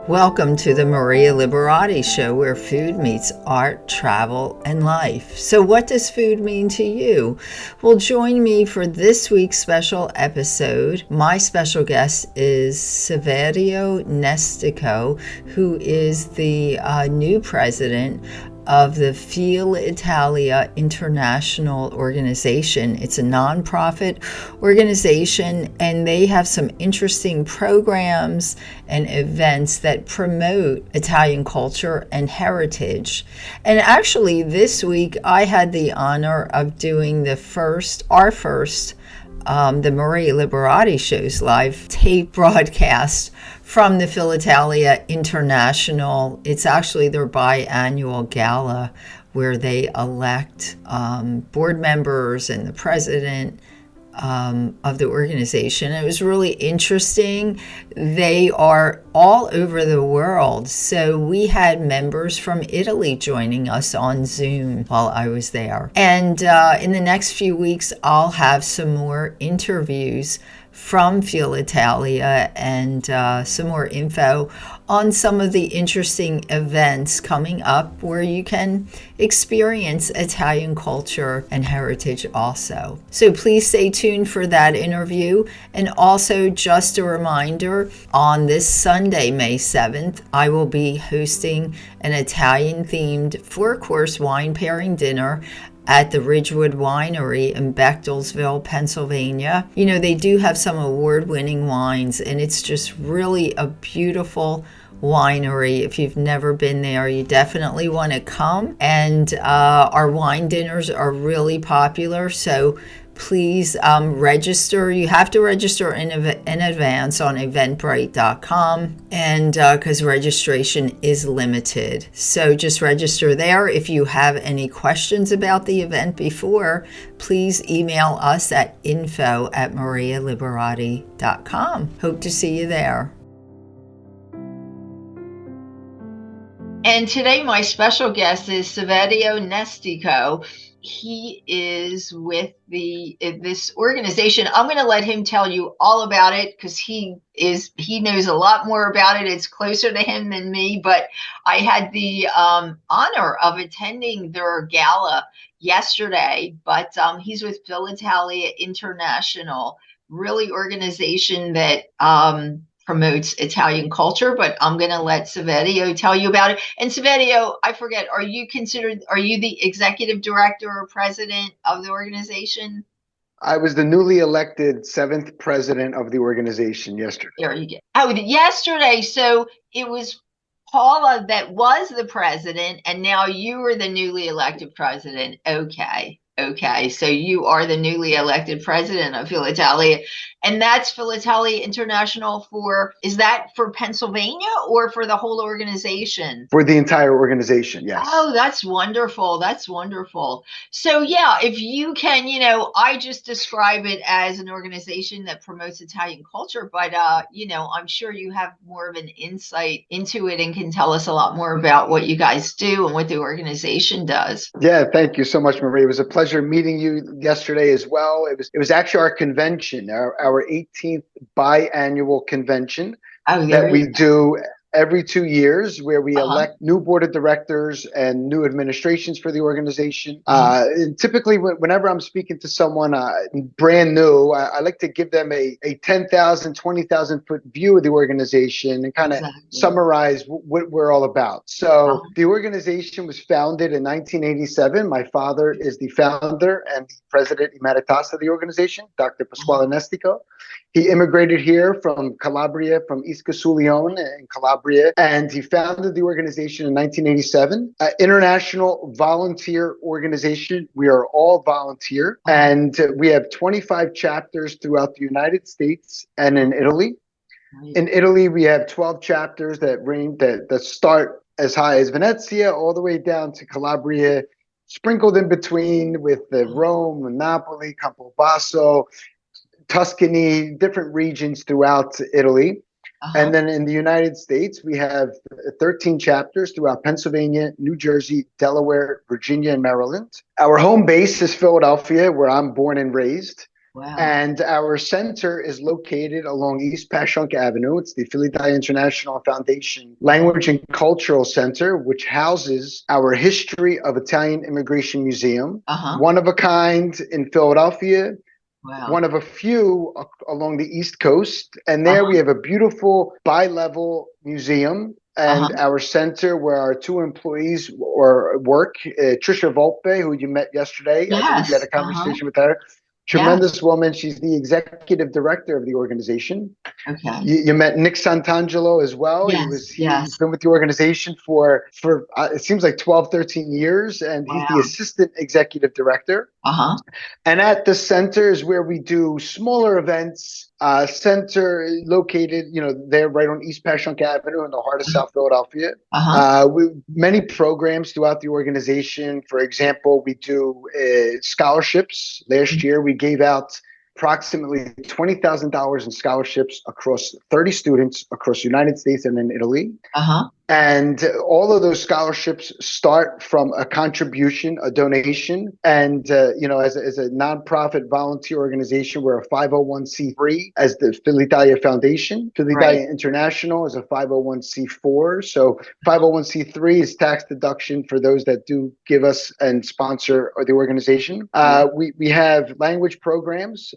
Welcome to the Maria Liberati Show, where food meets art, travel, and life. So what does food mean to you? Well, join me for this week's special episode. My special guest is Saverio Nestico, who is the new president of the Filitalia International organization. It's a nonprofit organization, and they have some interesting programs and events that promote Italian culture and heritage. And actually, this week I had the honor of doing the Maria Liberati Show's live tape broadcast from the Filitalia International. It's actually their biannual gala where they elect board members and the president of the organization. It was really interesting. They are all over the world. So we had members from Italy joining us on Zoom while I was there. And in the next few weeks, I'll have some more interviews from Filitalia and some more info on some of the interesting events coming up where you can experience Italian culture and heritage also. So please stay tuned for that interview. And also just a reminder, on this Sunday, May 7th, I will be hosting an Italian-themed 4-course wine pairing dinner at the Ridgewood Winery in Bechtelsville, Pennsylvania. You know, they do have some award-winning wines, and it's just really a beautiful winery. If you've never been there, you definitely want to come. And our wine dinners are really popular, so please register. You have to register in advance on eventbrite.com, and because registration is limited. So just register there. If you have any questions about the event before, please email us at info@marialiberati.com. Hope to see you there. And today my special guest is Saverio Nestico. He is with this organization. I'm going to let him tell you all about it because he knows a lot more about it. It's closer to him than me, but I had the honor of attending their gala yesterday. But he's with Filitalia International, really organization that promotes Italian culture, but I'm going to let Saverio tell you about it. And Saverio, I forget, are you the executive director or president of the organization? I was the newly elected 7th president of the organization yesterday. There you go. Oh, yesterday. So it was Paula that was the president, and now you are the newly elected president. Okay, so you are the newly elected president of Filitalia, and that's Filitalia International is that for Pennsylvania or for the whole organization? For the entire organization, yes. Oh, that's wonderful. So yeah, if you can, I just describe it as an organization that promotes Italian culture, but I'm sure you have more of an insight into it and can tell us a lot more about what you guys do and what the organization does. Yeah, thank you so much, Maria. It was a pleasure meeting you yesterday as well. It was actually our convention, our 18th biannual convention that we do every 2 years, where we elect new board of directors and new administrations for the organization. And typically, whenever I'm speaking to someone brand new, I like to give them a 10,000, 20,000 foot view of the organization and kind of summarize what we're all about. So the organization was founded in 1987. My father is the founder and the president emeritus of the organization, Dr. Pasquale Nestico. He immigrated here from Calabria, from Isca sul Leone in Calabria, and he founded the organization in 1987. International volunteer organization. We are all volunteer, and we have 25 chapters throughout the United States and in Italy. In Italy, we have 12 chapters that start as high as Venezia all the way down to Calabria, sprinkled in between with Rome, Napoli, Campobasso, Tuscany, different regions throughout Italy. And then in the United States, we have 13 chapters throughout Pennsylvania, New Jersey, Delaware, Virginia, and Maryland. Our home base is Philadelphia, where I'm born and raised. Wow. And our center is located along East Passyunk Avenue. It's the Filitalia International Foundation Language and Cultural Center, which houses our History of Italian Immigration Museum, one of a kind in Philadelphia, Wow. one of a few along the East Coast. And there we have a beautiful bi-level museum and our center where our two employees work, Trisha Volpe, who you met yesterday. Yes. I believe you had a conversation with her. Tremendous woman. She's the executive director of the organization. Okay. You met Nick Santangelo as well. Yes. He's been with the organization for it seems like 12, 13 years, and he's the assistant executive director. And at the center is where we do smaller events. Center located, there right on East Passyunk Avenue in the heart of South Philadelphia. Many programs throughout the organization. For example, we do scholarships. Last year, we gave out approximately $20,000 in scholarships across 30 students across the United States and in Italy. And all of those scholarships start from a contribution, a donation. And, as a nonprofit volunteer organization, we're a 501c3 as the Filitalia Foundation. Filitalia International is a 501c4. So 501c3 is tax deduction for those that do give us and sponsor the organization. We have language programs,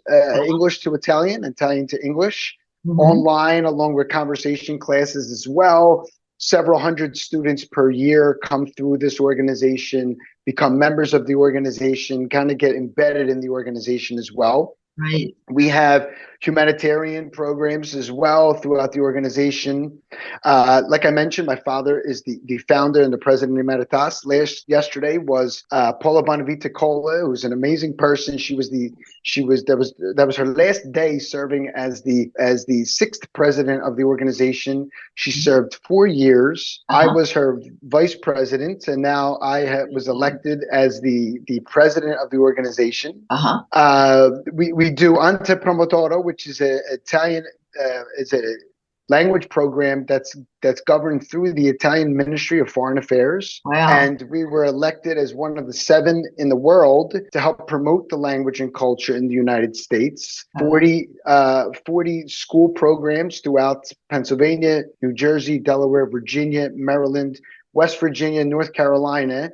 English to Italian, Italian to English, online, along with conversation classes as well. Several hundred students per year come through this organization, become members of the organization, kind of get embedded in the organization as well. Right. We have humanitarian programs as well throughout the organization. Like I mentioned, my father is the founder and the president emeritus. Yesterday was Paula Bonavita Cola, who's an amazing person. That was her last day serving as the sixth president of the organization. She served 4 years. I was her vice president, and now I was elected as the president of the organization. We do Ante Promotoro, which is a language program that's governed through the Italian Ministry of Foreign Affairs. Wow. And we were elected as one of the 7 in the world to help promote the language and culture in the United States. 40 school programs throughout Pennsylvania, New Jersey, Delaware, Virginia, Maryland, West Virginia, North Carolina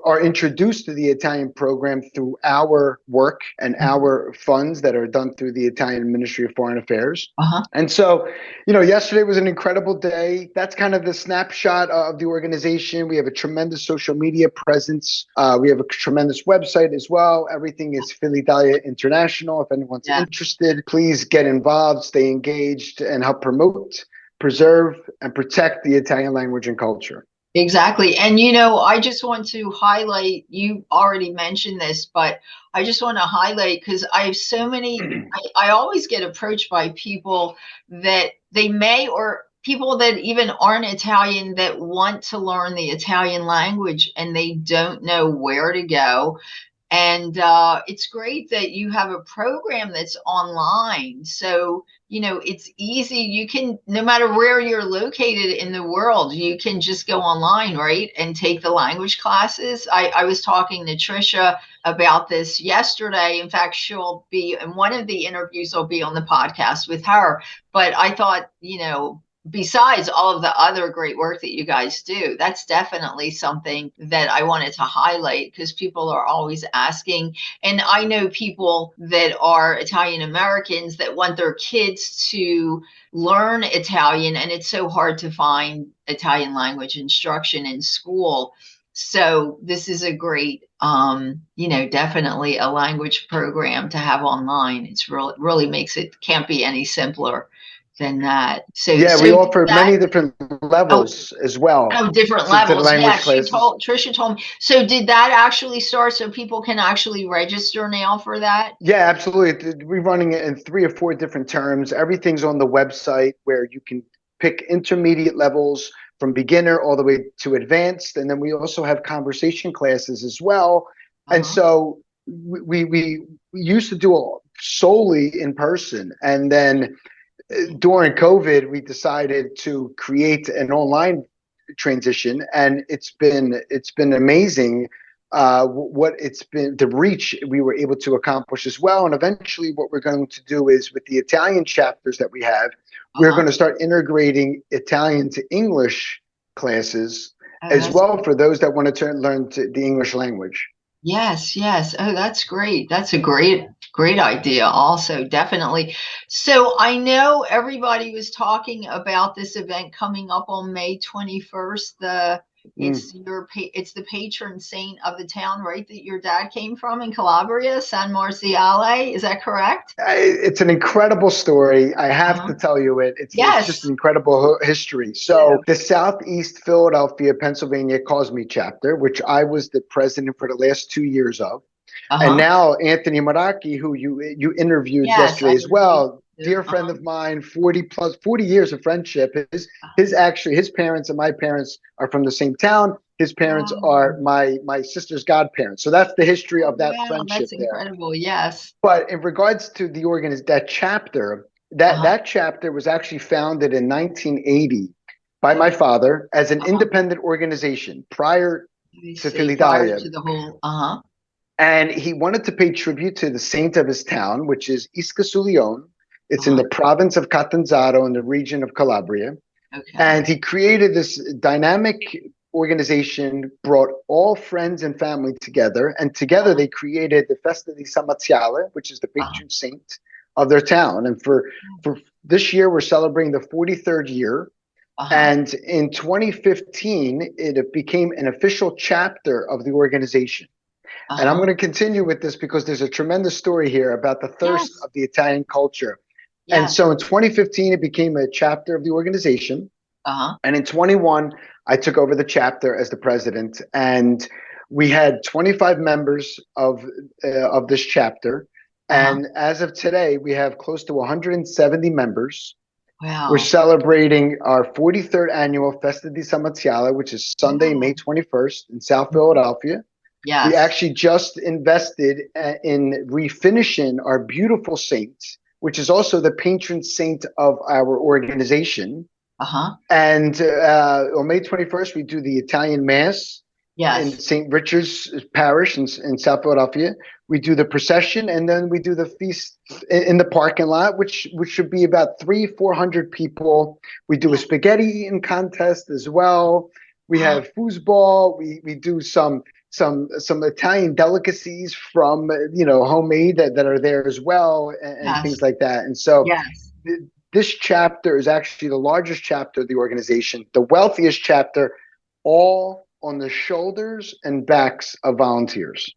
are introduced to the Italian program through our work and our funds that are done through the Italian Ministry of Foreign Affairs. And so, yesterday was an incredible day. That's kind of the snapshot of the organization. We have a tremendous social media presence. We have a tremendous website as well. Everything is Filitalia International. If anyone's interested, please get involved, stay engaged, and help promote, preserve, and protect the Italian language and culture. Exactly. And, I just want to highlight, you already mentioned this, but I just want to highlight, because I have so many, I always get approached by people that they may, or people that even aren't Italian, that want to learn the Italian language and they don't know where to go. And it's great that you have a program that's online. So, it's easy. You can, no matter where you're located in the world, you can just go online, right, and take the language classes. I was talking to Trisha about this yesterday. In fact, she'll be in one of the interviews, I'll be on the podcast with her. But I thought, besides all of the other great work that you guys do, that's definitely something that I wanted to highlight, because people are always asking. And I know people that are Italian Americans that want their kids to learn Italian, and it's so hard to find Italian language instruction in school. So this is a great, definitely a language program to have online. It's really makes it, can't be any simpler than that. So we offer many different levels as well. Oh, different levels. Yeah, Trisha told me. So did that actually start so people can actually register now for that? Yeah, absolutely. We're running it in 3 or 4 different terms. Everything's on the website, where you can pick intermediate levels from beginner all the way to advanced. And then we also have conversation classes as well. And so we used to do it solely in person. And then during COVID, we decided to create an online transition, and it's been amazing. what it's been, the reach we were able to accomplish as well. And eventually what we're going to do is with the Italian chapters that we have, we're going to start integrating Italian to English classes as well for those that want to learn the English language. Yes, yes. Oh, that's great. That's a great idea also, definitely. So I know everybody was talking about this event coming up on May 21st. It's the patron saint of the town, right? That your dad came from in Calabria, San Marziale. Is that correct? It's an incredible story. I have to tell you it. It's just an incredible history. So the Southeast Philadelphia, Pennsylvania Cosme chapter, which I was the president for the last 2 years of. And now Anthony Maracchi, who you interviewed yesterday as well, dear friend of mine, 40 years of friendship. His parents and my parents are from the same town. His parents are my sister's godparents. So that's the history of that friendship. That's incredible. There. Yes. But in regards to that chapter, that chapter was actually founded in 1980 by my father as an independent organization prior to Filitalia. Prior to the whole, And he wanted to pay tribute to the saint of his town, which is Isca sul Leone. It's in the province of Catanzaro in the region of Calabria. And he created this dynamic organization, brought all friends and family together. And together they created the Festa di San Marziale, which is the patron saint of their town. And for this year, we're celebrating the 43rd year. And in 2015, it became an official chapter of the organization. And I'm going to continue with this because there's a tremendous story here about the thirst of the Italian culture. And so in 2015, it became a chapter of the organization. And in 21, I took over the chapter as the president. And we had 25 members of this chapter. And as of today, we have close to 170 members. Wow. We're celebrating our 43rd annual Festa di San Marziale, which is Sunday, May 21st in South Philadelphia. Yes. We actually just invested in refinishing our beautiful saint, which is also the patron saint of our organization. And on May 21st, we do the Italian Mass in St. Richard's Parish in South Philadelphia. We do the procession, and then we do the feast in the parking lot, which should be about 400 people. We do a spaghetti eating contest as well. We have foosball. We do some Italian delicacies from homemade that are there as well, and things like that. And so this chapter is actually the largest chapter of the organization, the wealthiest chapter, all on the shoulders and backs of volunteers.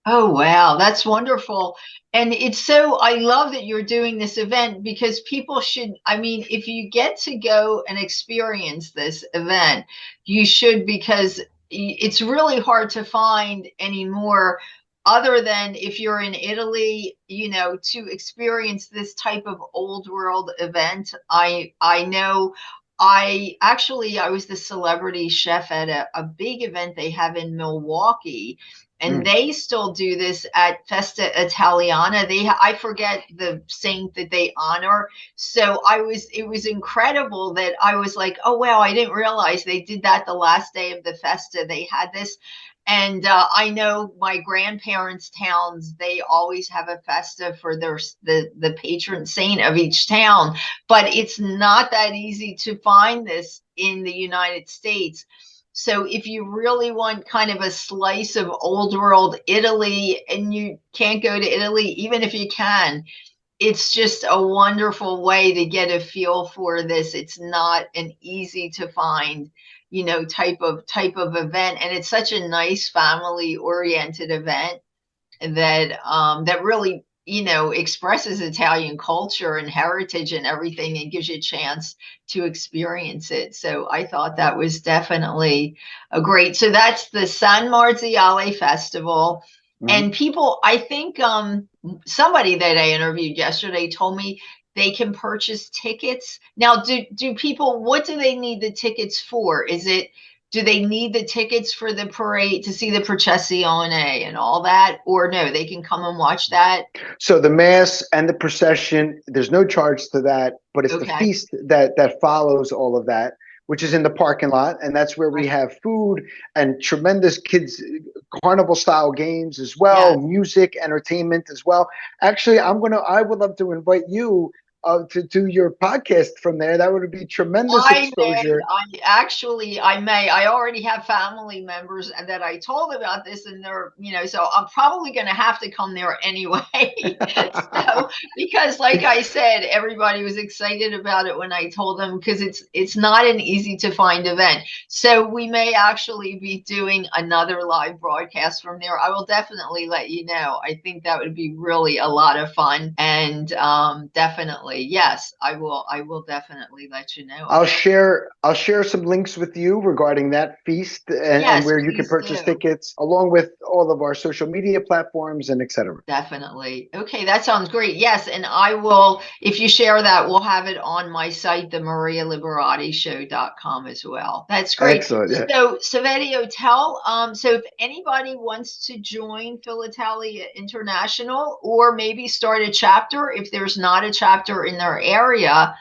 Oh, wow. That's wonderful. And I love that you're doing this event because people should, if you get to go and experience this event, you should, because it's really hard to find anymore, other than if you're in Italy, to experience this type of old world event. I know I was the celebrity chef at a big event they have in Milwaukee, and they still do this at Festa Italiana. I forget the saint that they honor. So it was incredible that I was like, oh, wow, I didn't realize they did that the last day of the Festa. They had this. And I know my grandparents' towns, they always have a festa for the patron saint of each town. But it's not that easy to find this in the United States. So if you really want kind of a slice of old world Italy, and you can't go to Italy, even if you can, it's just a wonderful way to get a feel for this. It's not an easy to find, type of event. And it's such a nice family oriented event that really, expresses Italian culture and heritage and everything, and gives you a chance to experience it. So I thought that was definitely great. So that's the San Marziale Festival. And people, I think somebody that I interviewed yesterday told me they can purchase tickets. Now, do people, what do they need the tickets for? Do they need the tickets for the parade to see the processione and all that? Or no, they can come and watch that? So the Mass and the procession, there's no charge to that, but it's the feast that follows all of that, which is in the parking lot, and that's where we have food and tremendous kids carnival style games as well, music, entertainment as well. Actually, I would love to invite you to do your podcast from there. That would be tremendous exposure. I may. I already have family members that I told about this, and they're, so I'm probably going to have to come there anyway. So, because like I said, everybody was excited about it when I told them, because it's not an easy to find event. So we may actually be doing another live broadcast from there. I will definitely let you know. I think that would be really a lot of fun, and definitely. Yes, I will definitely let you know. I'll share some links with you regarding that feast and where you can purchase tickets, along with all of our social media platforms and etc. Definitely. Okay, that sounds great. Yes, and I will, if you share that, we'll have it on my site, themarialiberattishow.com as well. That's great. Excellent. Yeah. So, Saverio, so if anybody wants to join Filitalia International, or maybe start a chapter, if there's not a chapter in their area,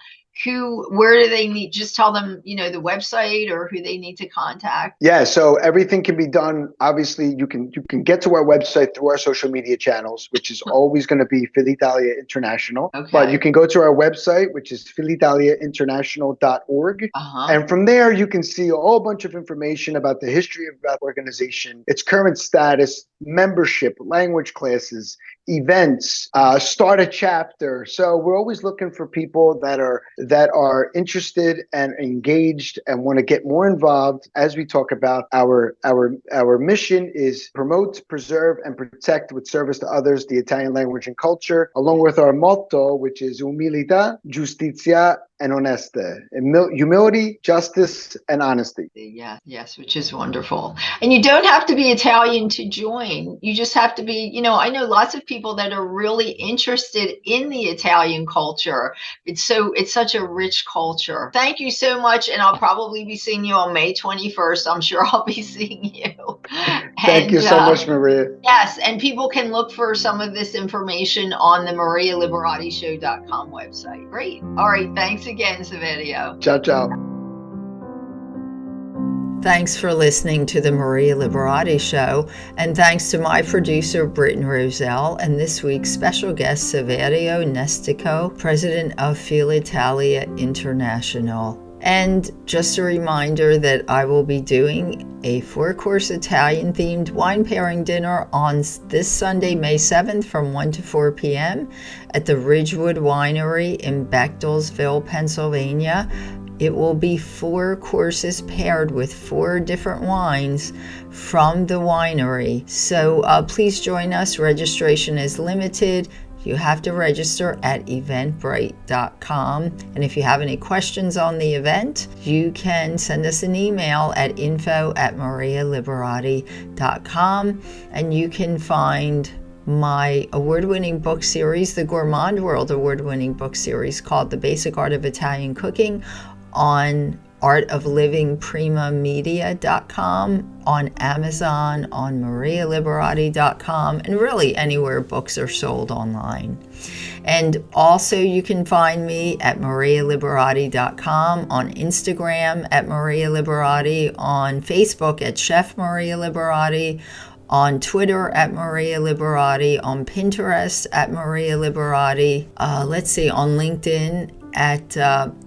where do they need? Just tell them, the website or who they need to contact. Yeah, so everything can be done. Obviously, you can get to our website through our social media channels, which is always going to be Filitalia International. Okay. But you can go to our website, which is filitaliainternational.org. And from there, you can see a whole bunch of information about the history of that organization, its current status, membership, language classes, events, start a chapter. So we're always looking for people that are interested and engaged and want to get more involved. As we talk about, our mission is promote, preserve, and protect with service to others the Italian language and culture, along with our motto, which is umilità, giustizia, and oneste, humility, justice, and honesty. Yes, which is wonderful. And you don't have to be Italian to join. You just have to be, I know lots of people that are really interested in the Italian culture. It's such a rich culture. Thank you so much. And I'll probably be seeing you on May 21st. I'm sure I'll be seeing you. Thank you so much, Maria. Yes, and people can look for some of this information on the marialiberattishow.com website. Great. All right. Thanks again, Saverio. Ciao, ciao. Thanks for listening to the Maria Liberati Show, and thanks to my producer, Britton Roselle, and this week's special guest, Saverio Nestico, President of Filitalia International. And just a reminder that I will be doing a 4-course Italian-themed wine pairing dinner on this Sunday, May 7th from 1 to 4 p.m. at the Ridgewood Winery in Bechtelsville, Pennsylvania. It will be 4 courses paired with 4 different wines from the winery. So please join us. Registration is limited. You have to register at eventbrite.com. And if you have any questions on the event, you can send us an email at info@marialiberatti.com. And you can find my award-winning book series, the Gourmand World award-winning book series called The Basic Art of Italian Cooking, on artoflivingprimamedia.com, on Amazon, on marialiberatti.com, and really anywhere books are sold online. And also you can find me at marialiberatti.com, on Instagram at Maria Liberatti, on Facebook at Chef Maria Liberatti, on Twitter at Maria Liberatti, on Pinterest at Maria Liberatti, on LinkedIn at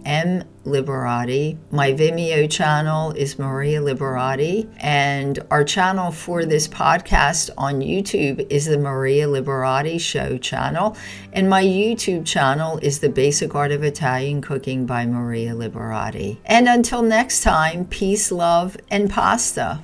M Liberatti. My Vimeo channel is Maria Liberatti, and our channel for this podcast on YouTube is the Maria Liberatti Show channel, and my YouTube channel is The Basic Art of Italian Cooking by Maria Liberatti. And until next time, peace, love, and pasta.